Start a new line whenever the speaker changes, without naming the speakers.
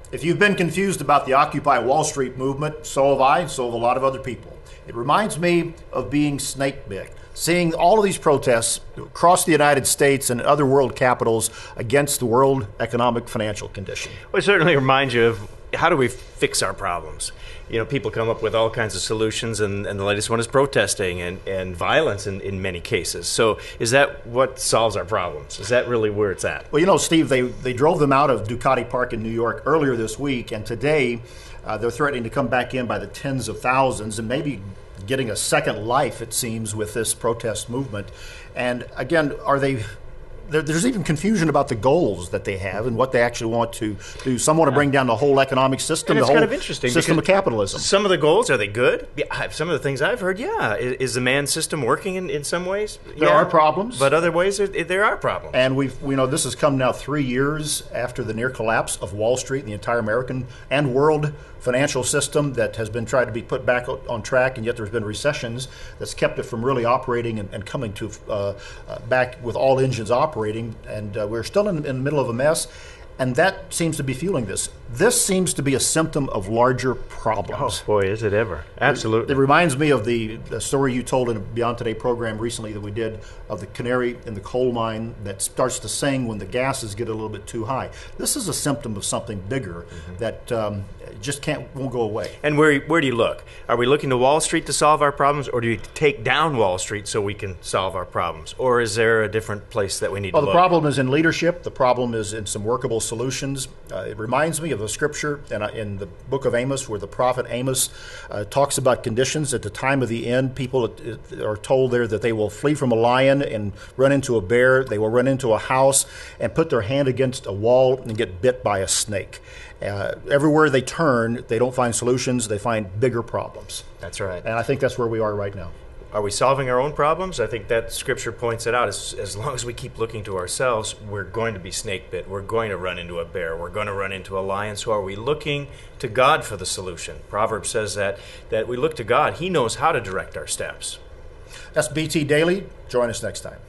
If you've been confused about the Occupy Wall Street movement, so have I, so have a lot of other people. It reminds me of being snake bit, seeing all of these protests across the United States and other world capitals against the world economic financial condition.
Well, it certainly reminds you of how do we fix our problems? You know, people come up with all kinds of solutions, and the latest one is protesting and violence in many cases. So is that what solves our problems? Is that really where it's at?
Well, you know, Steve, they drove them out of Ducati Park in New York earlier this week, and today they're threatening to come back in by the tens of thousands and maybe getting a second life, it seems, with this protest movement. And again, there's even confusion about the goals that they have and what they actually want to do. Some want to bring down the whole economic system,
and
the
it's
whole
kind of interesting
system of capitalism.
Some of the goals, are they good? Yeah, some of the things I've heard, yeah. Is the man system working in some ways?
There are problems.
But other ways, there are problems.
And we know this has come now 3 years after the near collapse of Wall Street and the entire American and world financial system that has been tried to be put back on track, and yet there's been recessions that's kept it from really operating and coming to back with all engines operating. And we're still in the middle of a mess. And that seems to be fueling this. This seems to be a symptom of larger problems.
Oh, boy, is it ever. Absolutely.
It reminds me of the story you told in a Beyond Today program recently that we did of the canary in the coal mine that starts to sing when the gases get a little bit too high. This is a symptom of something bigger that just won't go away. And
where do you look? Are we looking to Wall Street to solve our problems, or do you take down Wall Street so we can solve our problems? Or is there a different place that we need to look?
Well, the problem is in leadership. The problem is in some workable solutions. It reminds me of a scripture in the book of Amos where the prophet Amos talks about conditions at the time of the end. People are told there that they will flee from a lion and run into a bear. They will run into a house and put their hand against a wall and get bit by a snake. Everywhere they turn, they don't find solutions. They find bigger problems.
That's right.
And I think that's where we are right now.
Are we solving our own problems? I think that scripture points it out. As long as we keep looking to ourselves, we're going to be snake bit. We're going to run into a bear. We're going to run into a lion. So are we looking to God for the solution? Proverbs says that we look to God. He knows how to direct our steps.
That's BT Daily. Join us next time.